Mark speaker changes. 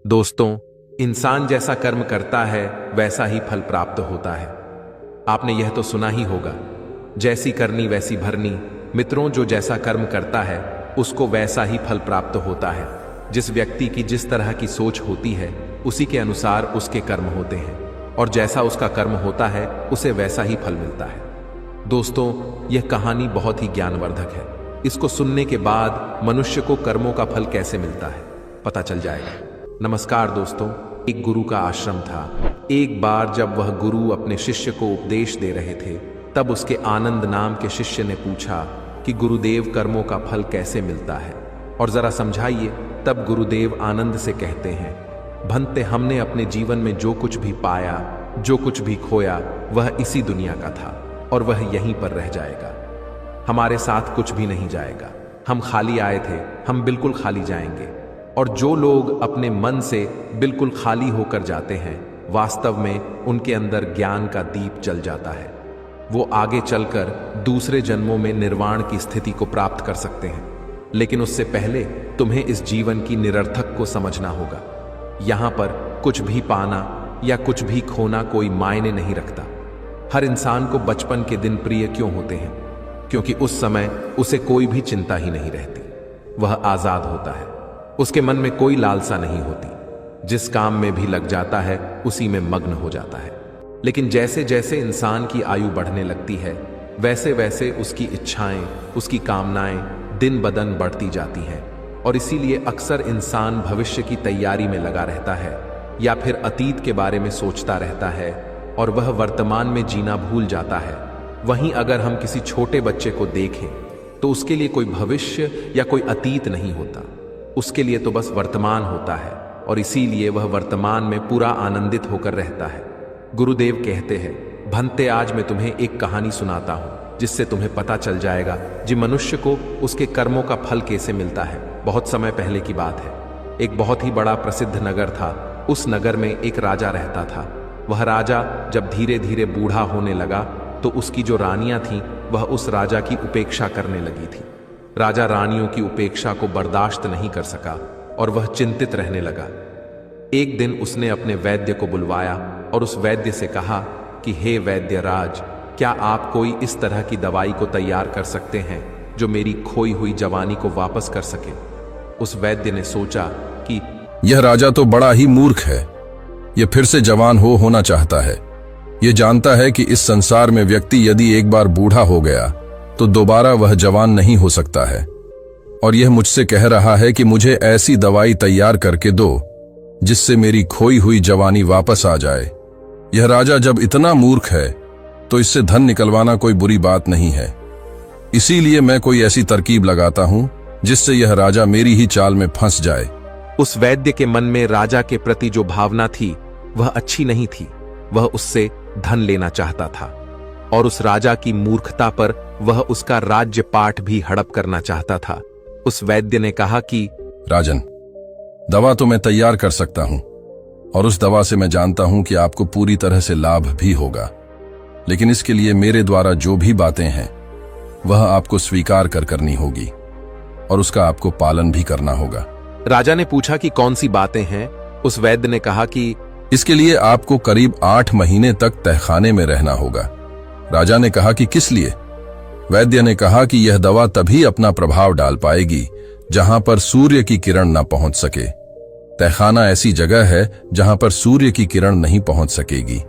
Speaker 1: दोस्तों, इंसान जैसा कर्म करता है वैसा ही फल प्राप्त होता है। आपने यह तो सुना ही होगा, जैसी करनी वैसी भरनी। मित्रों, जो जैसा कर्म करता है उसको वैसा ही फल प्राप्त होता है। जिस व्यक्ति की जिस तरह की सोच होती है उसी के अनुसार उसके कर्म होते हैं, और जैसा उसका कर्म होता है उसे वैसा ही फल मिलता है। दोस्तों, यह कहानी बहुत ही ज्ञानवर्धक है। इसको सुनने के बाद मनुष्य को कर्मों का फल कैसे मिलता है पता चल जाएगा। नमस्कार दोस्तों, एक गुरु का आश्रम था। एक बार जब वह गुरु अपने शिष्य को उपदेश दे रहे थे, तब उसके आनंद नाम के शिष्य ने पूछा कि गुरुदेव, कर्मों का फल कैसे मिलता है और जरा समझाइए। तब गुरुदेव आनंद से कहते हैं, भंते, हमने अपने जीवन में जो कुछ भी पाया, जो कुछ भी खोया, वह इसी दुनिया का था और वह यहीं पर रह जाएगा। हमारे साथ कुछ भी नहीं जाएगा। हम खाली आए थे, हम बिल्कुल खाली जाएंगे। और जो लोग अपने मन से बिल्कुल खाली होकर जाते हैं, वास्तव में उनके अंदर ज्ञान का दीप जल जाता है। वो आगे चलकर दूसरे जन्मों में निर्वाण की स्थिति को प्राप्त कर सकते हैं। लेकिन उससे पहले तुम्हें इस जीवन की निरर्थक को समझना होगा। यहां पर कुछ भी पाना या कुछ भी खोना कोई मायने नहीं रखता। हर इंसान को बचपन के दिन प्रिय क्यों होते हैं? क्योंकि उस समय उसे कोई भी चिंता ही नहीं रहती। वह आजाद होता है, उसके मन में कोई लालसा नहीं होती। जिस काम में भी लग जाता है उसी में मग्न हो जाता है। लेकिन जैसे जैसे इंसान की आयु बढ़ने लगती है, वैसे वैसे उसकी इच्छाएं, उसकी कामनाएं दिन ब दिन बढ़ती जाती हैं। और इसीलिए अक्सर इंसान भविष्य की तैयारी में लगा रहता है या फिर अतीत के बारे में सोचता रहता है और वह वर्तमान में जीना भूल जाता है। वहीं अगर हम किसी छोटे बच्चे को देखें तो उसके लिए कोई भविष्य या कोई अतीत नहीं होता। उसके लिए तो बस वर्तमान होता है और इसीलिए वह वर्तमान में पूरा आनंदित होकर रहता है। गुरुदेव कहते हैं, भंते, आज मैं तुम्हें एक कहानी सुनाता हूं जिससे तुम्हें पता चल जाएगा कि मनुष्य को उसके कर्मों का फल कैसे मिलता है। बहुत समय पहले की बात है। एक बहुत ही बड़ा प्रसिद्ध नगर था। उस नगर में एक राजा रहता था। वह राजा जब धीरे धीरे बूढ़ा होने लगा तो उसकी जो रानियां थीं वह उस राजा की उपेक्षा करने लगी थी। राजा रानियों की उपेक्षा को बर्दाश्त नहीं कर सका और वह चिंतित रहने लगा। एक दिन उसने अपने वैद्य को बुलवाया और उस वैद्य से कहा कि हे वैद्य राज, क्या आप कोई इस तरह की दवाई को तैयार कर सकते हैं जो मेरी खोई हुई जवानी को वापस कर सके? उस वैद्य ने सोचा कि
Speaker 2: यह राजा तो बड़ा ही मूर्ख है। यह फिर से जवान होना चाहता है। यह जानता है कि इस संसार में व्यक्ति यदि एक बार बूढ़ा हो गया तो दोबारा वह जवान नहीं हो सकता है। और यह मुझसे कह रहा है कि मुझे ऐसी दवाई तैयार करके दो जिससे मेरी खोई हुई जवानी वापस आ जाए। यह राजा जब इतना मूर्ख है तो इससे धन निकलवाना कोई बुरी बात नहीं है। इसीलिए मैं कोई ऐसी तरकीब लगाता हूं जिससे यह राजा मेरी ही चाल में फंस जाए।
Speaker 1: उस वैद्य के मन में राजा के प्रति जो भावना थी वह अच्छी नहीं थी। वह उससे धन लेना चाहता था और उस राजा की मूर्खता पर वह उसका राज्य पाठ भी हड़प करना चाहता था। उस वैद्य ने कहा कि
Speaker 2: राजन, दवा तो मैं तैयार कर सकता हूं और उस दवा से मैं जानता हूं कि आपको पूरी तरह से लाभ भी होगा। लेकिन इसके लिए मेरे द्वारा जो भी बातें हैं वह आपको स्वीकार करनी होगी और उसका आपको पालन भी करना होगा।
Speaker 1: राजा ने पूछा कि कौन सी बातें हैं? उस वैद्य ने कहा कि
Speaker 2: इसके लिए आपको करीब 8 महीने तक तहखाने में रहना होगा। राजा ने कहा कि किस लिए? वैद्य ने कहा कि यह दवा तभी अपना प्रभाव डाल पाएगी जहां पर सूर्य की किरण न पहुंच सके। तहखाना ऐसी जगह है जहां पर सूर्य की किरण नहीं पहुंच सकेगी।